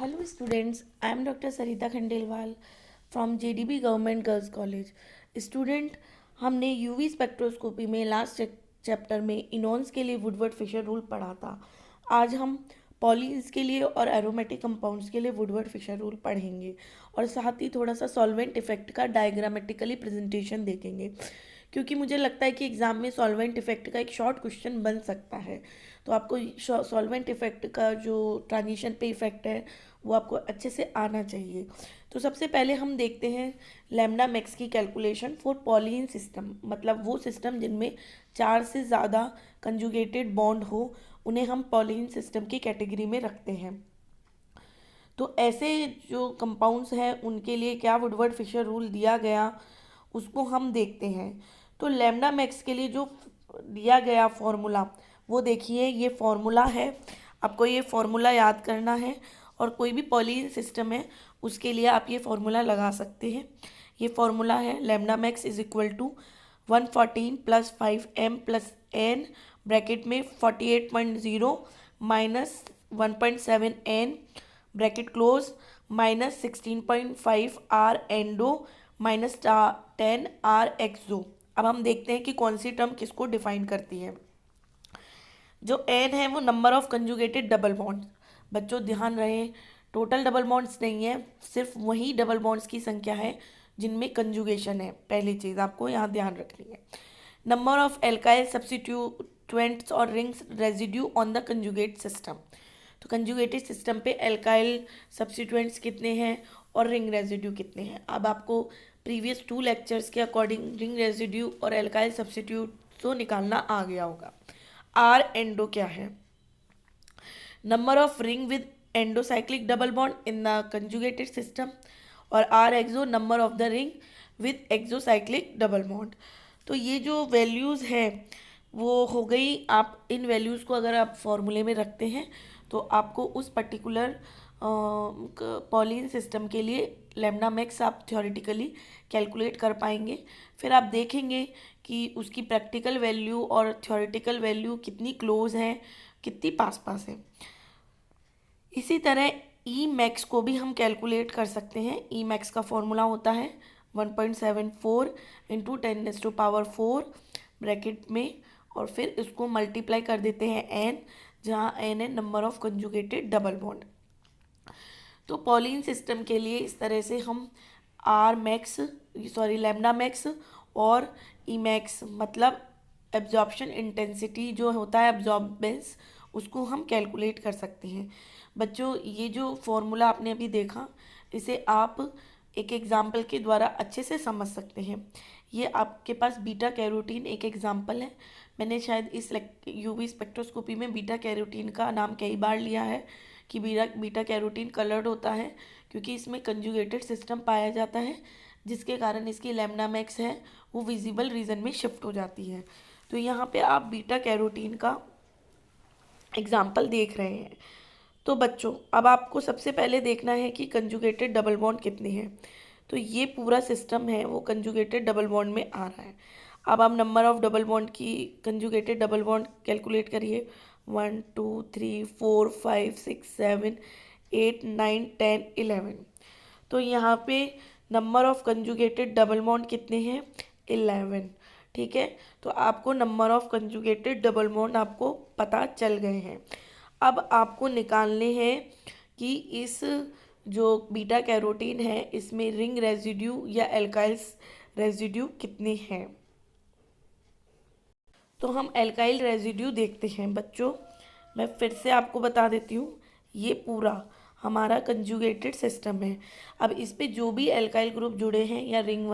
Hello students, I am Dr. Sarita Khandelwal from JDB Government Girls College. Student, हमने UV spectroscopy में last chapter में इनॉन्स के लिए Woodward Fieser rule पढ़ा था। आज हम पॉलीन्स के लिए और एरोमेटिक कंपाउंड्स के लिए वुडवर्ड फिशर रूल पढ़ेंगे और साथ ही थोड़ा सा सॉल्वेंट इफेक्ट का डायग्रामेटिकली प्रेजेंटेशन देखेंगे, क्योंकि मुझे लगता है कि एग्ज़ाम में सॉल्वेंट इफेक्ट का एक शॉर्ट क्वेश्चन बन सकता है। तो आपको सॉल्वेंट इफेक्ट का जो ट्रांजिशन पे इफेक्ट है वो आपको अच्छे से आना चाहिए। तो सबसे पहले हम देखते हैं लैम्डा मैक्स की कैलकुलेशन फॉर पॉलीन सिस्टम, मतलब वो सिस्टम जिनमें 4 से ज़्यादा कंजुगेटेड बॉन्ड हो, उन्हें हम पॉलीन सिस्टम की कैटेगरी में रखते हैं। तो ऐसे जो कंपाउंड्स हैं उनके लिए क्या वुडवर्ड फिशर रूल दिया गया उसको हम देखते हैं। तो लैम्डा मैक्स के लिए जो दिया गया फॉर्मूला वो देखिए, ये फॉर्मूला है, आपको ये फॉर्मूला याद करना है और कोई भी पॉलीन सिस्टम है उसके लिए आप ये फॉर्मूला लगा सकते हैं। ये फॉर्मूला है lambda max is equal to 114 plus 5m plus n bracket में 48.0 minus 1.7n bracket close minus 16.5 R endo minus 10 R exo. अब हम देखते हैं कि कौन सी टर्म किसको डिफाइन करती है। जो एन है वो number of conjugated double bonds. बच्चों ध्यान रहे, टोटल डबल बॉन्ड्स नहीं है, सिर्फ वही डबल बॉन्ड्स की संख्या है जिनमें कंजुगेशन है। पहली चीज़ आपको यहाँ ध्यान रखनी है। नंबर ऑफ एल्काइल सब्स्टिट्यूएंट्स और rings residue on the conjugate system. तो कंजुगेटेड सिस्टम पे एल्काइल सब्स्टिट्यूएंट्स कितने हैं और रिंग रेजिड्यू कितने हैं। अब आपको प्रीवियस 2 लेक्चर्स के अकॉर्डिंग रिंग रेजिड्यू और एल्काइल सब्स्टिट्यूट तो निकालना आ गया होगा। आर एंडो क्या है? Number of ring with endocyclic double bond in the conjugated system. और R exo number of the ring with exocyclic double bond. तो ये जो वैल्यूज़ है वो हो गई। आप इन वैल्यूज़ को अगर आप फॉर्मूले में रखते हैं तो आपको उस पर्टिकुलर पॉलीन सिस्टम के लिए लैम्डा मैक्स आप थ्योरेटिकली कैलकुलेट कर पाएंगे। फिर आप देखेंगे कि उसकी प्रैक्टिकल वैल्यू और थ्योरेटिकल वैल्यू कितनी क्लोज है, कितनी पास पास है। इसी तरह ई मैक्स को भी हम कैलकुलेट कर सकते हैं। ई मैक्स का फॉर्मूला होता है 1.74 इंटू 10⁴ ब्रैकेट में, और फिर इसको मल्टीप्लाई कर देते हैं एन, जहाँ एन है number of conjugated double bond. तो पॉलीन सिस्टम के लिए इस तरह से हम लैम्डा मैक्स और ई मैक्स मतलब एब्जॉर्प्शन इंटेंसिटी जो होता है, एब्जॉर्बेंस, उसको हम कैलकुलेट कर सकते हैं। बच्चों, ये जो फॉर्मूला आपने अभी देखा इसे आप एक एग्जाम्पल के द्वारा अच्छे से समझ सकते हैं। ये आपके पास बीटा कैरोटीन एक एग्जाम्पल है। मैंने शायद इस यूवी स्पेक्ट्रोस्कोपी में बीटा कैरोटीन का नाम कई बार लिया है कि बीटा कैरोटीन कलर्ड होता है, क्योंकि इसमें कंजुगेटेड सिस्टम पाया जाता है, जिसके कारण इसकी लैम्डा मैक्स है वो विजिबल रीजन में शिफ्ट हो जाती है। तो यहाँ पे आप बीटा कैरोटीन का एग्जाम्पल देख रहे हैं। तो बच्चों, अब आपको सबसे पहले देखना है कि कंजुगेटेड डबल बॉन्ड कितने हैं। तो ये पूरा सिस्टम है वो कंजुगेटेड डबल बॉन्ड में आ रहा है। अब आप नंबर ऑफ डबल बॉन्ड की कंजुगेटेड डबल बॉन्ड कैलकुलेट करिए। 1 2 3 4 5 6 7 8 9 10 11। तो यहाँ पे number of conjugated double bond कितने हैं? 11। ठीक है, तो आपको number of conjugated double bond आपको पता चल गए हैं। अब आपको निकालने हैं कि इस जो बीटा कैरोटीन है इसमें रिंग रेजिड्यू या एल्काइल्स रेजिड्यू कितने हैं। तो हम एल्काइल रेजिड्यू देखते हैं। बच्चों, मैं फिर से आपको बता देती हूँ, ये पूरा हमारा कंजुगेटेड सिस्टम है। अब इस पे जो भी एल्काइल ग्रुप जुड़े हैं या रिंग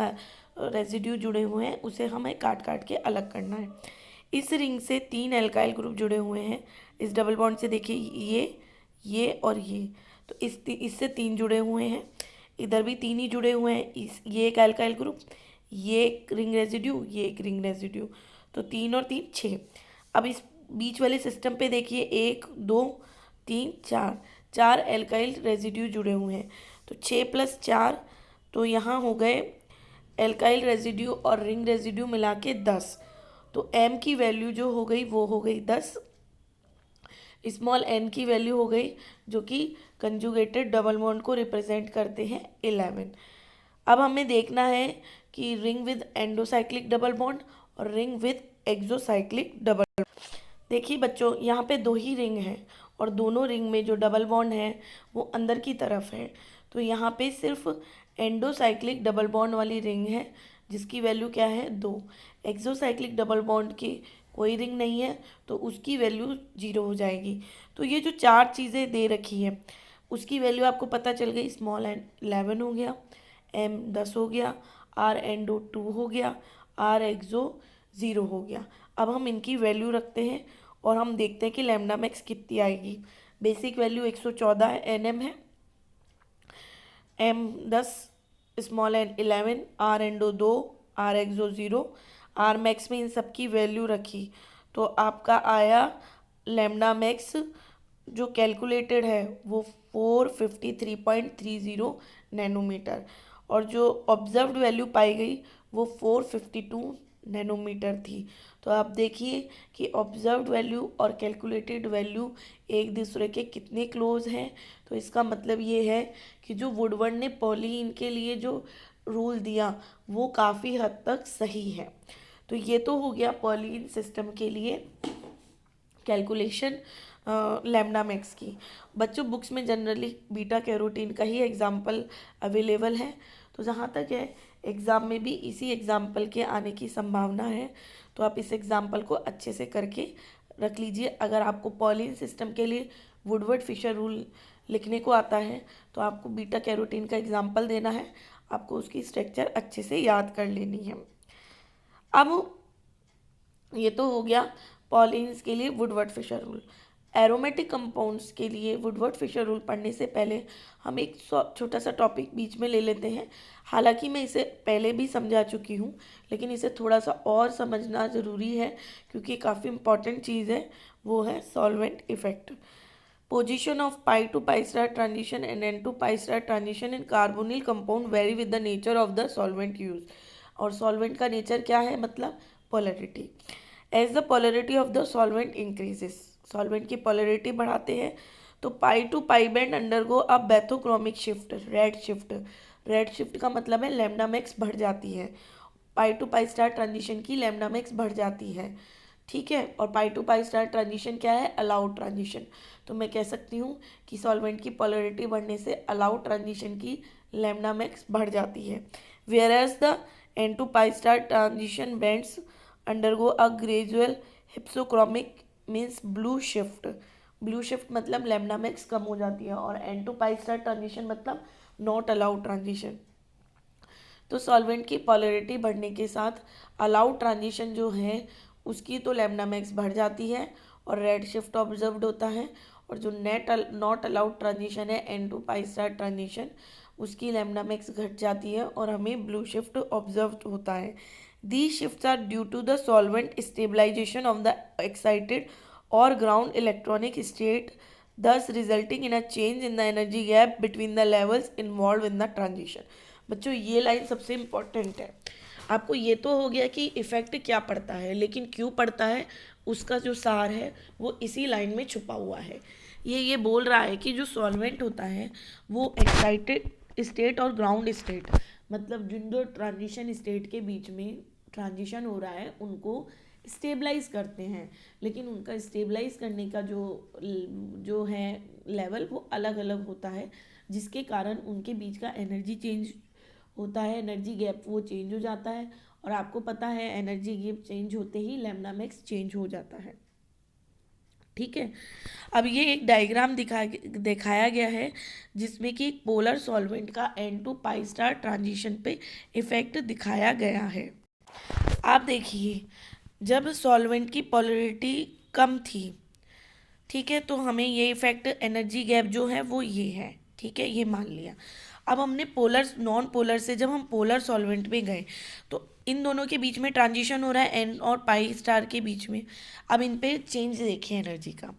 रेजिड्यू जुड़े हुए हैं उसे हमें काट काट के अलग करना है। इस रिंग से 3 एल्काइल ग्रुप जुड़े हुए हैं। इस डबल बॉन्ड से देखिए ये और ये, तो इससे 3 जुड़े हुए हैं। इधर भी 3 ही जुड़े हुए हैं। ये एक एल्काइल ग्रुप, ये एक रिंग रेजिड्यू, ये एक रिंग रेजिड्यू, तो 3 और 3 6। अब इस बीच वाले सिस्टम पे देखिए 1 2 3 4, 4 एल्काइल रेजिड्यू जुड़े हुए हैं। तो 6 + 4, तो यहाँ हो गए एल्काइल रेजिड्यू और रिंग रेजिड्यू मिला के 10। तो m की वैल्यू जो हो गई वो हो गई 10। स्मॉल n की वैल्यू हो गई जो कि कंजुगेटेड डबल बॉन्ड को रिप्रेजेंट करते हैं 11। अब हमें देखना है कि ring with endocyclic double bond और रिंग विद एक्सोसाइक्लिक डबल। देखिए बच्चों, यहाँ पे दो ही रिंग हैं और दोनों रिंग में जो डबल बॉन्ड है वो अंदर की तरफ है। तो यहाँ पे सिर्फ एंडोसाइक्लिक डबल बॉन्ड वाली रिंग है जिसकी वैल्यू क्या है 2। एक्सोसाइक्लिक डबल बॉन्ड की कोई रिंग नहीं है तो उसकी वैल्यू 0 हो जाएगी। तो ये जो चार चीज़ें दे रखी है उसकी वैल्यू आपको पता चल गई। स्मॉल एन 11 हो गया, एम 10 हो गया, आर एंडो 2 हो गया, आर एक्सो 0 हो गया। अब हम इनकी वैल्यू रखते हैं और हम देखते हैं कि लैम्डा मैक्स कितनी आएगी। बेसिक वैल्यू 114 एनएम है, m 10, small n 11, R endo 2, R exo 0, R max में इन सब की वैल्यू रखी तो आपका आया लैम्डा मैक्स जो कैलकुलेटेड है वो 453.30 नैनोमीटर और जो ऑब्जर्व्ड वैल्यू पाई गई वो 452 नैनोमीटर थी। तो आप देखिए कि ऑब्जर्व्ड वैल्यू और कैलकुलेटेड वैल्यू एक दूसरे के कितने क्लोज हैं। तो इसका मतलब ये है कि जो वुडवर्ड ने पॉलीन के लिए जो रूल दिया वो काफ़ी हद तक सही है। तो ये तो हो गया पॉलीन सिस्टम के लिए कैलकुलेशन लैम्डा मैक्स की। बच्चों बुक्स में जनरली बीटा कैरोटीन का ही एग्जाम्पल अवेलेबल है, तो जहाँ तक है एग्ज़ाम में भी इसी एग्जाम्पल के आने की संभावना है। तो आप इस एग्जाम्पल को अच्छे से करके रख लीजिए। अगर आपको पॉलिन सिस्टम के लिए वुडवर्ड फिशर रूल लिखने को आता है तो आपको बीटा कैरोटीन का एग्जाम्पल देना है, आपको उसकी स्ट्रक्चर अच्छे से याद कर लेनी है। अब ये तो हो गया पॉलिन्स के लिए Woodward Fieser rule. Aromatic compounds के लिए वुडवर्ड फिशर रूल पढ़ने से पहले हम एक छोटा सा टॉपिक बीच में ले लेते हैं। हालांकि मैं इसे पहले भी समझा चुकी हूँ लेकिन इसे थोड़ा सा और समझना ज़रूरी है क्योंकि काफ़ी इंपॉर्टेंट चीज़ है, वो है solvent effect. Position of pi to pi star transition and n to pi star transition in carbonyl compound vary with the nature of the solvent use. और सॉल्वेंट का नेचर क्या है, मतलब polarity. As the polarity of the solvent increases, solvent की polarity बढ़ाते हैं तो pi to pi band undergo अब bathochromic shift, red shift. Red shift का मतलब है लैम्डा मैक्स बढ़ जाती है। पाई टू पाई स्टार ट्रांजिशन की लैम्डा मैक्स बढ़ जाती है, ठीक है। और पाई टू पाई स्टार ट्रांजिशन क्या है, अलाउड ट्रांजिशन। तो मैं कह सकती हूँ कि सॉल्वेंट की पोलैरिटी बढ़ने से अलाउड ट्रांजिशन की लैम्डा मैक्स बढ़ जाती है। Whereas the n to pi star transition bands undergo a gradual hypsochromic means blue shift. Blue shift मतलब लैम्डा मैक्स कम हो जाती है और n to pi star transition मतलब नॉट अलाउड ट्रांजिशन। तो सॉल्वेंट की पोलैरिटी बढ़ने के साथ अलाउड ट्रांजिशन जो है उसकी तो लैम्डा मैक्स बढ़ जाती है और रेड शिफ्ट ऑब्जर्व्ड होता है। और जो नॉट अलाउड ट्रांजिशन है n to pi star transition, उसकी लैम्डा मैक्स घट जाती है और हमें ब्लू शिफ्ट ऑब्जर्व होता है। These shifts are due to the solvent stabilization of the excited or ground electronic state, thus resulting in a change in the energy gap between the levels involved in the transition। बच्चों ये line सबसे important है। आपको ये तो हो गया कि इफ़ेक्ट क्या पड़ता है, लेकिन क्यों पड़ता है उसका जो सार है वो इसी लाइन में छुपा हुआ है। ये बोल रहा है कि जो सॉल्वेंट होता है वो एक्साइटेड स्टेट और ग्राउंड स्टेट, मतलब जिन दो ट्रांजिशन स्टेट के बीच में ट्रांजिशन हो रहा है उनको स्टेबलाइज करते हैं, लेकिन उनका स्टेबलाइज करने का जो है लेवल वो अलग अलग होता है, जिसके कारण उनके बीच का एनर्जी चेंज होता है, एनर्जी गैप वो चेंज हो जाता है। और आपको पता है एनर्जी गैप चेंज होते ही लैम्डा मैक्स चेंज हो जाता है, ठीक है। अब ये एक डायग्राम दिखाया गया है जिसमें कि एक पोलर सॉल्वेंट का n to pi star transition पे इफेक्ट दिखाया गया है। आप देखिए जब सॉल्वेंट की पोलैरिटी कम थी, ठीक है, तो हमें ये इफेक्ट एनर्जी गैप जो है वो ये है, ठीक है, ये मान लिया। अब हमने पोलर नॉन पोलर से जब हम पोलर सॉल्वेंट में गए तो इन दोनों के बीच में ट्रांजिशन हो रहा है एन और पाई स्टार के बीच में। अब इन पे चेंज देखिए एनर्जी का।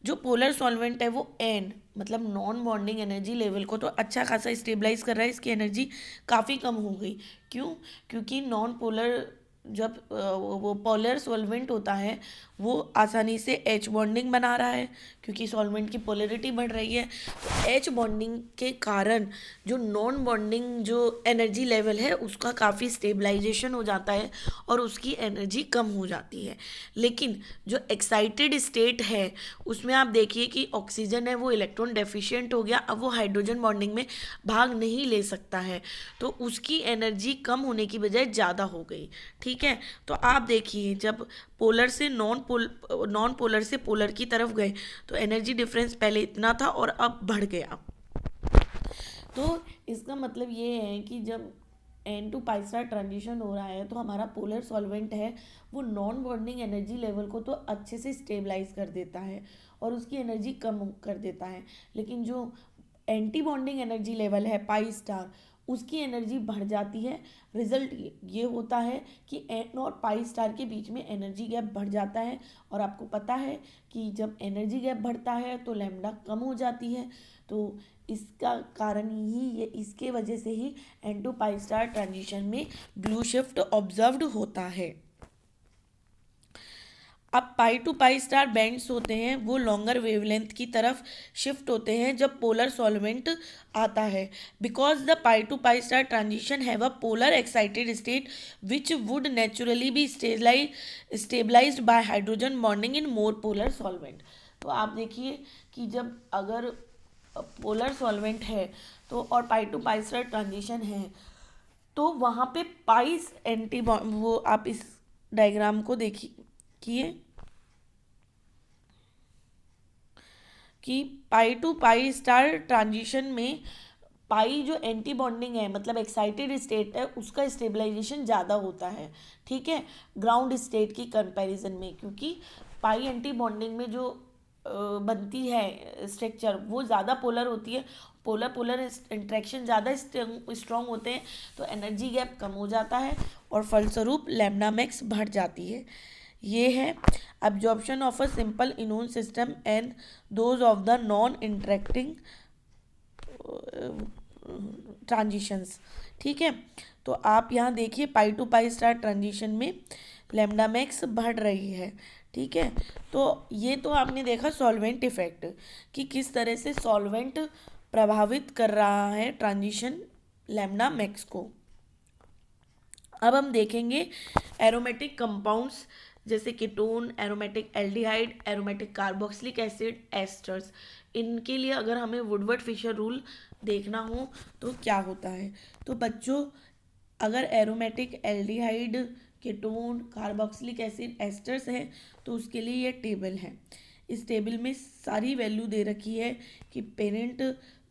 जो पोलर सॉल्वेंट है वो एन मतलब नॉन बॉन्डिंग एनर्जी लेवल को तो अच्छा खासा स्टेबलाइज कर रहा है, इसकी एनर्जी काफ़ी कम हो गई। क्यों? क्योंकि नॉन पोलर जब वो पोलर सॉल्वेंट होता है वो आसानी से एच बॉन्डिंग बना रहा है क्योंकि सॉल्वेंट की पोलरिटी बढ़ रही है। तो एच बॉन्डिंग के कारण जो नॉन बॉन्डिंग जो एनर्जी लेवल है उसका काफ़ी स्टेबलाइजेशन हो जाता है और उसकी एनर्जी कम हो जाती है। लेकिन जो एक्साइटेड स्टेट है उसमें आप देखिए कि ऑक्सीजन है वो इलेक्ट्रॉन डेफिशिएंट हो गया, अब वो हाइड्रोजन बॉन्डिंग में भाग नहीं ले सकता है, तो उसकी एनर्जी कम होने की बजाय ज़्यादा हो गई। ठीक है, तो आप देखिए जब पोलर से नॉन पोलर से पोलर की तरफ गए तो एनर्जी डिफरेंस पहले इतना था और अब बढ़ गया। तो इसका मतलब ये है कि जब n to pi star transition हो रहा है तो हमारा पोलर सॉल्वेंट है वो नॉन बॉन्डिंग एनर्जी लेवल को तो अच्छे से स्टेबलाइज कर देता है और उसकी एनर्जी कम कर देता है। लेकिन जो एंटी बॉन्डिंग एनर्जी लेवल है पाई स्टार उसकी एनर्जी बढ़ जाती है। रिजल्ट ये होता है कि एन और पाई स्टार के बीच में एनर्जी गैप बढ़ जाता है और आपको पता है कि जब एनर्जी गैप बढ़ता है तो लैम्डा कम हो जाती है। तो इसका कारण ही ये इसके वजह से ही N to pi star transition में ब्लू शिफ्ट ऑब्जर्व्ड होता है। अब pi to pi star bands होते हैं वो लॉन्गर वेवलेंथ की तरफ शिफ्ट होते हैं जब पोलर सॉल्वेंट आता है। Because the pi to pi star transition have a polar excited state which would naturally be stabilized by hydrogen bonding in more polar solvent. तो आप देखिए कि जब अगर पोलर सॉल्वेंट है तो और पाई टू पाई स्टार ट्रांजिशन है तो वहाँ पे पाइस एंटी वो आप इस डायग्राम को देखिए कि पाई टू पाई स्टार ट्रांजिशन में पाई जो एंटी बॉन्डिंग है मतलब एक्साइटेड स्टेट है उसका स्टेबलाइजेशन ज़्यादा होता है। ठीक है, ग्राउंड स्टेट की कंपैरिजन में, क्योंकि पाई एंटी बॉन्डिंग में जो बनती है स्ट्रक्चर वो ज़्यादा पोलर होती है। पोलर पोलर इंट्रैक्शन ज़्यादा स्ट्रॉन्ग होते हैं तो एनर्जी गैप कम हो जाता है और फलस्वरूप लैम्डा मैक्स बढ़ जाती है। ये है absorption of a simple immune system and those of the non interacting transitions. ठीक है, तो आप यहाँ देखिए पाई टू पाई स्टार ट्रांजिशन में लैम्डा मैक्स बढ़ रही है। ठीक है, तो ये तो आपने देखा सॉल्वेंट इफेक्ट कि किस तरह से सॉल्वेंट प्रभावित कर रहा है ट्रांजिशन लैम्डा मैक्स को। अब हम देखेंगे एरोमेटिक कंपाउंड्स जैसे ketone, aromatic aldehyde, aromatic carboxylic acid, asters. इनके लिए अगर हमें वुडवर्ड फिशर रूल देखना हो तो क्या होता है। तो बच्चों अगर aromatic aldehyde, ketone, carboxylic acid, asters है तो उसके लिए ये टेबल है। इस टेबल में सारी वैल्यू दे रखी है कि पेरेंट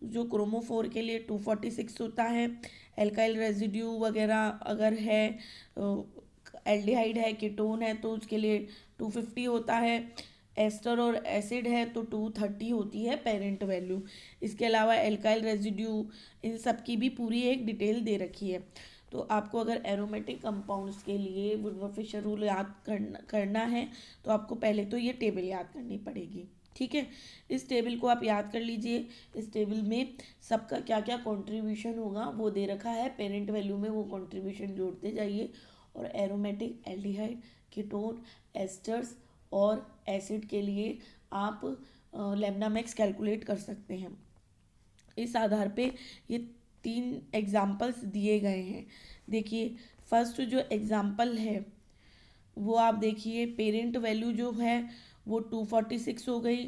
जो क्रोमोफोर के लिए 246 होता है, एल्काइल रेजिड्यू वगैरह अगर है, एल्डिहाइड है, कीटोन है तो उसके लिए 250 होता है, एस्टर और एसिड है तो 230 होती है पेरेंट वैल्यू। इसके अलावा एल्काइल रेजिड्यू इन सब की भी पूरी एक डिटेल दे रखी है। तो आपको अगर एरोमेटिक कंपाउंड्स के लिए वुडवर्ड फिशर रूल याद करना है तो आपको पहले तो ये टेबल याद करनी पड़ेगी। ठीक है, इस टेबल को आप याद कर लीजिए। इस टेबल में सबका क्या क्या कंट्रीब्यूशन होगा वो दे रखा है, पेरेंट वैल्यू में वो कंट्रीब्यूशन जोड़ते जाइए और एरोमेटिक एल्डिहाइड, कीटोन, एस्टर्स और एसिड के लिए आप लैम्डा मैक्स कैलकुलेट कर सकते हैं। इस आधार पे ये 3 एग्जाम्पल्स दिए गए हैं। देखिए फर्स्ट जो एग्जाम्पल है वो आप देखिए पेरेंट वैल्यू जो है वो 246 हो गई,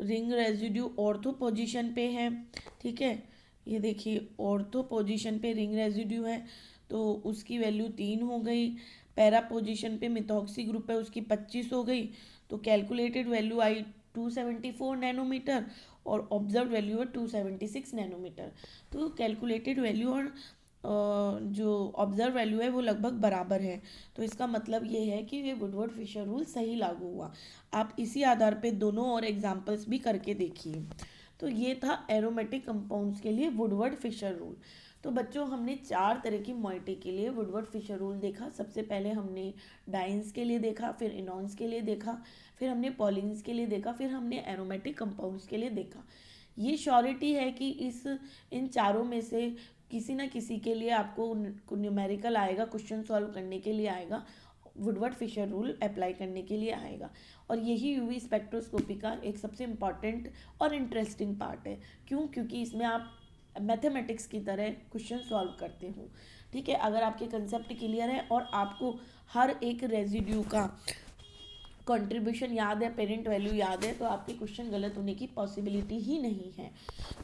रिंग रेजिड्यू ऑर्थो पोजीशन पे है। ठीक है, ये देखिए ऑर्थो पोजीशन पे रिंग रेजिड्यू है तो उसकी वैल्यू 3 हो गई। पैरा पोजीशन पे मिथॉक्सी ग्रुप है उसकी 25 हो गई तो कैलकुलेटेड वैल्यू आई 274 नैनोमीटर और ऑब्जर्व वैल्यू है 276 नैनोमीटर। तो कैलकुलेटेड वैल्यू और जो ऑब्जर्व वैल्यू है वो लगभग बराबर है। तो इसका मतलब ये है कि ये वुडवर्ड फिशर रूल सही लागू हुआ। आप इसी आधार पे दोनों और एग्जांपल्स भी करके देखिए। तो ये था एरोमेटिक कंपाउंड्स के लिए वुडवर्ड फिशर रूल। तो बच्चों हमने 4 तरह की मॉइटी के लिए वुडवर्ड फिशर रूल देखा। सबसे पहले हमने डाइन्स के लिए देखा, फिर इनॉन्स के लिए देखा, फिर हमने पॉलिन्स के लिए देखा, फिर हमने एरोमेटिक कंपाउंड्स के लिए देखा। ये श्योरिटी है कि इन चारों में से किसी ना किसी के लिए आपको न्यूमेरिकल आएगा, क्वेश्चन सॉल्व करने के लिए आएगा। वुडवर्ड फिशर रूल अप्लाई करने के लिए आएगा। और यही यूवी स्पेक्ट्रोस्कोपी का एक सबसे इम्पॉर्टेंट और इंटरेस्टिंग पार्ट है। क्यों? क्योंकि इसमें आप मैथमेटिक्स की तरह क्वेश्चन सॉल्व करते हो। ठीक है, अगर आपके कंसेप्ट क्लियर है और आपको हर एक रेजिड्यू का कंट्रीब्यूशन याद है, पेरेंट वैल्यू याद है, तो आपके क्वेश्चन गलत होने की पॉसिबिलिटी ही नहीं है।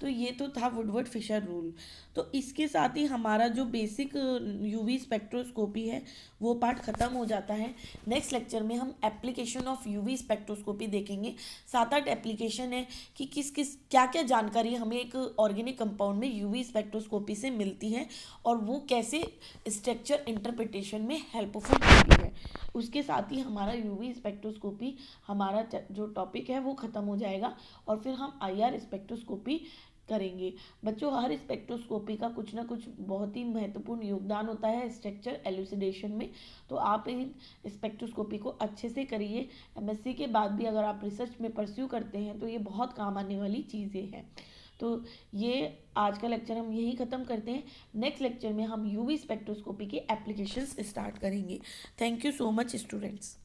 तो ये तो था वुडवर्ड फिशर रूल। तो इसके साथ ही हमारा जो बेसिक यूवी स्पेक्ट्रोस्कोपी है वो पार्ट ख़त्म हो जाता है। नेक्स्ट लेक्चर में हम एप्लीकेशन ऑफ यूवी स्पेक्ट्रोस्कोपी देखेंगे। 7-8 एप्लीकेशन है कि किस किस क्या क्या जानकारी हमें एक ऑर्गेनिक कंपाउंड में यूवी स्पेक्ट्रोस्कोपी से मिलती है और वो कैसे स्ट्रक्चर इंटरप्रिटेशन में हेल्पफुल होती है। उसके साथ ही हमारा यूवी स्पेक्ट्रोस्कोपी हमारा जो टॉपिक है वो ख़त्म हो जाएगा और फिर हम आईआर स्पेक्ट्रोस्कोपी करेंगे। बच्चों, हर स्पेक्ट्रोस्कोपी का कुछ ना कुछ बहुत ही महत्वपूर्ण योगदान होता है स्ट्रक्चर एलुसिडेशन में। तो आप इन स्पेक्ट्रोस्कोपी को अच्छे से करिए। एमएससी के बाद भी अगर आप रिसर्च में परस्यू करते हैं तो ये बहुत काम आने वाली चीज़ें हैं। तो ये आज का लेक्चर हम यही ख़त्म करते हैं। नेक्स्ट लेक्चर में हम यूवी स्पेक्ट्रोस्कोपी के एप्लीकेशंस स्टार्ट करेंगे। Thank you so much students.